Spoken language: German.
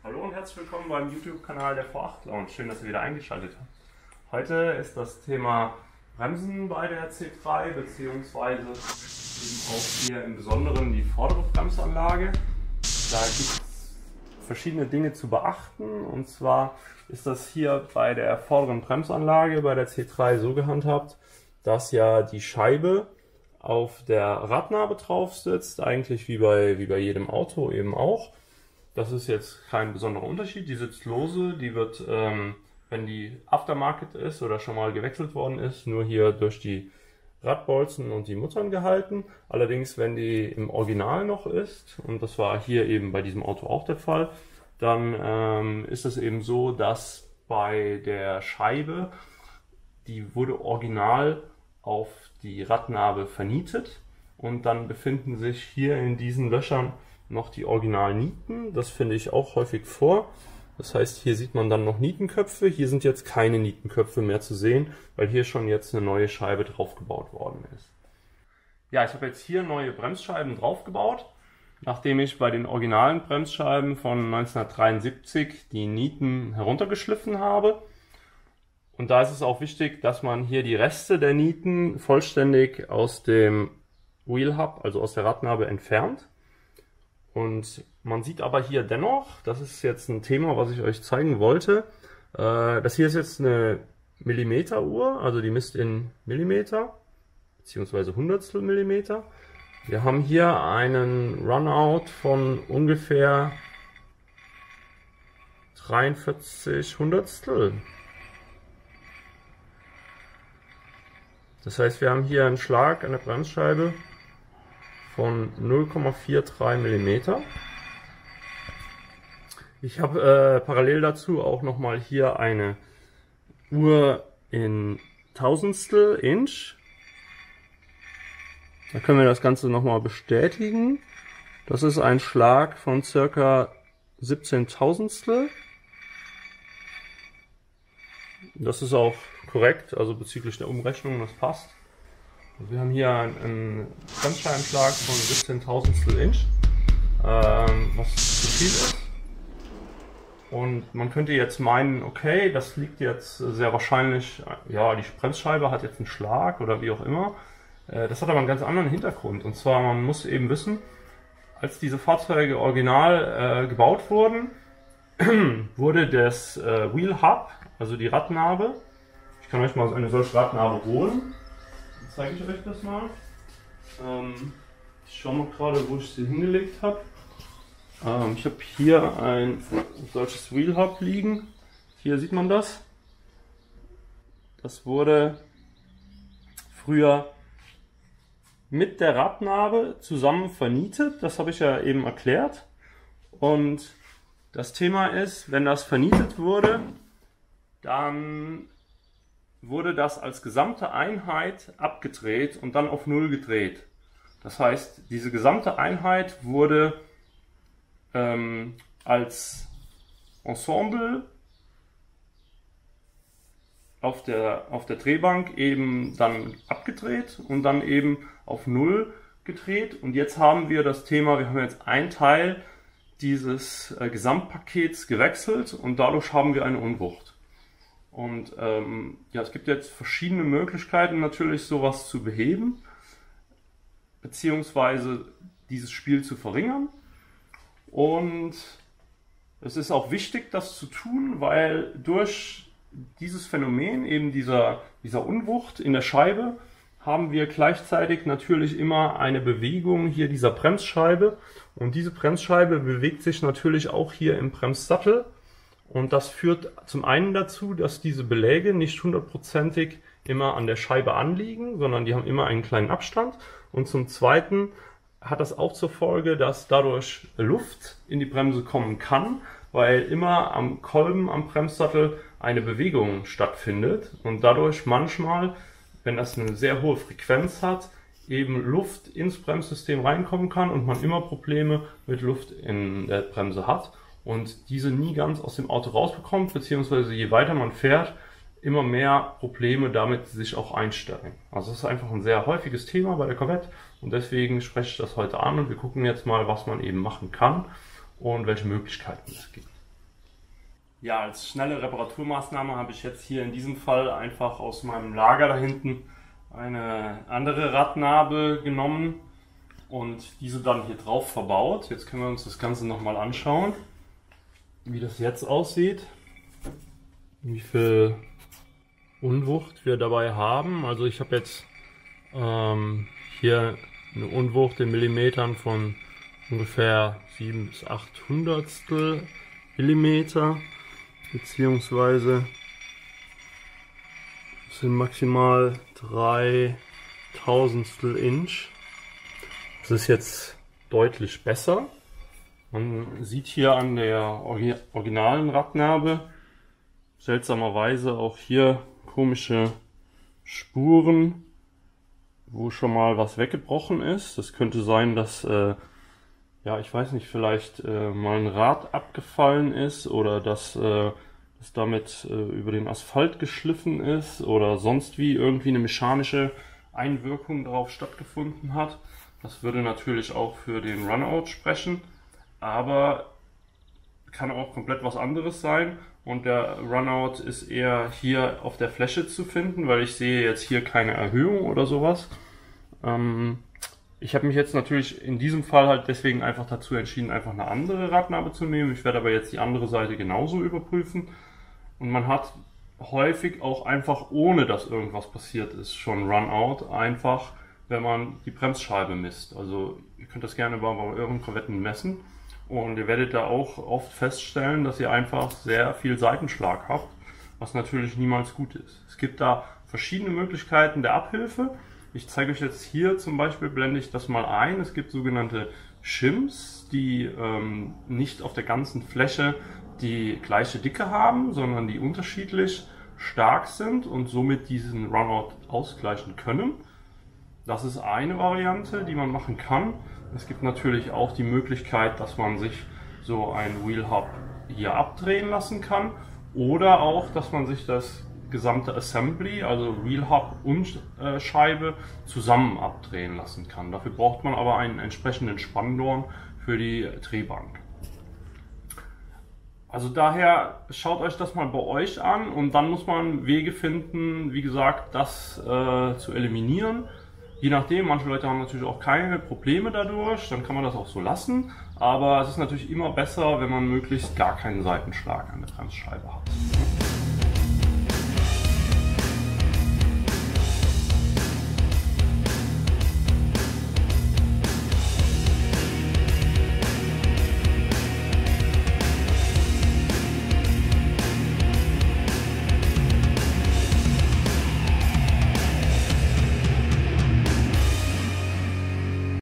Hallo und herzlich willkommen beim YouTube-Kanal der V8 Lounge. Schön, dass ihr wieder eingeschaltet habt. Heute ist das Thema Bremsen bei der C3 beziehungsweise eben auch hier im Besonderen die vordere Bremsanlage. Da gibt es verschiedene Dinge zu beachten, und zwar ist das hier bei der vorderen Bremsanlage bei der C3 so gehandhabt, dass ja die Scheibe auf der Radnabe drauf sitzt, eigentlich wie bei jedem Auto eben auch. Das ist jetzt kein besonderer Unterschied. Die sitzt lose, die wird, wenn die Aftermarket ist oder schon mal gewechselt worden ist, nur hier durch die Radbolzen und die Muttern gehalten. Allerdings, wenn die im Original noch ist, und das war hier eben bei diesem Auto auch der Fall, dann ist es eben so, dass bei der Scheibe, die wurde original auf die Radnabe vernietet, und dann befinden sich hier in diesen Löchern noch die Originalnieten. Das finde ich auch häufig vor. Das heißt, hier sieht man dann noch Nietenköpfe. Hier sind jetzt keine Nietenköpfe mehr zu sehen, weil hier schon jetzt eine neue Scheibe draufgebaut worden ist. Ja, ich habe jetzt hier neue Bremsscheiben draufgebaut, nachdem ich bei den originalen Bremsscheiben von 1973 die Nieten heruntergeschliffen habe. Und da ist es auch wichtig, dass man hier die Reste der Nieten vollständig aus dem Wheel Hub, also aus der Radnabe, entfernt. Und man sieht aber hier dennoch, das ist jetzt ein Thema, was ich euch zeigen wollte, das hier ist jetzt eine Millimeteruhr, also die misst in Millimeter, beziehungsweise Hundertstel Millimeter. Wir haben hier einen Runout von ungefähr 43 Hundertstel. Das heißt, wir haben hier einen Schlag an der Bremsscheibe von 0,43 mm. Ich habe parallel dazu auch nochmal hier eine Uhr in Tausendstel Inch. Da können wir das Ganze nochmal bestätigen. Das ist ein Schlag von ca. 17 Tausendstel. Das ist auch korrekt, also bezüglich der Umrechnung, das passt. Wir haben hier einen Bremsscheibenschlag von 17 Tausendstel Inch, was zu viel ist. Und man könnte jetzt meinen, okay, das liegt jetzt sehr wahrscheinlich, ja, die Bremsscheibe hat jetzt einen Schlag oder wie auch immer. Das hat aber einen ganz anderen Hintergrund. Und zwar, man muss eben wissen, als diese Fahrzeuge original gebaut wurden, wurde das Wheel Hub, also die Radnabe, ich kann euch mal eine solche Radnabe holen. Zeige ich euch das mal. Ich schaue mal gerade, wo ich sie hingelegt habe. Ich habe hier ein solches Wheel Hub liegen. Hier sieht man das. Das wurde früher mit der Radnabe zusammen vernietet. Das habe ich ja eben erklärt. Und das Thema ist, wenn das vernietet wurde, dann wurde das als gesamte Einheit abgedreht und dann auf Null gedreht. Das heißt, diese gesamte Einheit wurde als Ensemble auf der Drehbank eben dann abgedreht und dann eben auf Null gedreht. Und jetzt haben wir das Thema, wir haben jetzt einen Teil dieses Gesamtpakets gewechselt und dadurch haben wir eine Unwucht. Und ja, es gibt jetzt verschiedene Möglichkeiten natürlich, sowas zu beheben, beziehungsweise dieses Spiel zu verringern. Und es ist auch wichtig, das zu tun, weil durch dieses Phänomen, eben dieser Unwucht in der Scheibe, haben wir gleichzeitig natürlich immer eine Bewegung hier dieser Bremsscheibe. Und diese Bremsscheibe bewegt sich natürlich auch hier im Bremssattel. Und das führt zum einen dazu, dass diese Beläge nicht hundertprozentig immer an der Scheibe anliegen, sondern die haben immer einen kleinen Abstand. Und zum zweiten hat das auch zur Folge, dass dadurch Luft in die Bremse kommen kann, weil immer am Kolben, am Bremssattel eine Bewegung stattfindet und dadurch manchmal, wenn das eine sehr hohe Frequenz hat, eben Luft ins Bremssystem reinkommen kann und man immer Probleme mit Luft in der Bremse hat und diese nie ganz aus dem Auto rausbekommt, beziehungsweise je weiter man fährt, immer mehr Probleme damit sich auch einstellen. Also das ist einfach ein sehr häufiges Thema bei der Corvette und deswegen spreche ich das heute an und wir gucken jetzt mal, was man eben machen kann und welche Möglichkeiten es gibt. Ja, als schnelle Reparaturmaßnahme habe ich jetzt hier in diesem Fall einfach aus meinem Lager da hinten eine andere Radnabe genommen und diese dann hier drauf verbaut. Jetzt können wir uns das Ganze nochmal anschauen, wie das jetzt aussieht, wie viel Unwucht wir dabei haben. Also ich habe jetzt hier eine Unwucht in Millimetern von ungefähr 7 bis 800 Millimeter, beziehungsweise das sind maximal 3/1000 Inch. Das ist jetzt deutlich besser. Man sieht hier an der originalen Radnabe seltsamerweise auch hier komische Spuren, wo schon mal was weggebrochen ist. Das könnte sein, dass ja, ich weiß nicht, vielleicht mal ein Rad abgefallen ist oder dass es damit über den Asphalt geschliffen ist oder sonst wie irgendwie eine mechanische Einwirkung darauf stattgefunden hat. Das würde natürlich auch für den Runout sprechen, aber kann auch komplett was anderes sein. Und der Runout ist eher hier auf der Fläche zu finden, weil ich sehe jetzt hier keine Erhöhung oder sowas. Ich habe mich jetzt natürlich in diesem Fall halt deswegen einfach dazu entschieden, einfach eine andere Radnabe zu nehmen. Ich werde aber jetzt die andere Seite genauso überprüfen. Und man hat häufig auch einfach, ohne dass irgendwas passiert ist, schon Runout, einfach wenn man die Bremsscheibe misst. Also ihr könnt das gerne bei euren Korvetten messen. Und ihr werdet da auch oft feststellen, dass ihr einfach sehr viel Seitenschlag habt, was natürlich niemals gut ist. Es gibt da verschiedene Möglichkeiten der Abhilfe. Ich zeige euch jetzt hier zum Beispiel, blende ich das mal ein. Es gibt sogenannte Shims, die nicht auf der ganzen Fläche die gleiche Dicke haben, sondern die unterschiedlich stark sind und somit diesen Runout ausgleichen können. Das ist eine Variante, die man machen kann. Es gibt natürlich auch die Möglichkeit, dass man sich so ein Wheel Hub hier abdrehen lassen kann oder auch, dass man sich das gesamte Assembly, also Wheel Hub und Scheibe, zusammen abdrehen lassen kann. Dafür braucht man aber einen entsprechenden Spanndorn für die Drehbank. Also daher schaut euch das mal bei euch an und dann muss man Wege finden, wie gesagt, das zu eliminieren. Je nachdem, manche Leute haben natürlich auch keine Probleme dadurch, dann kann man das auch so lassen. Aber es ist natürlich immer besser, wenn man möglichst gar keinen Seitenschlag an der Bremsscheibe hat.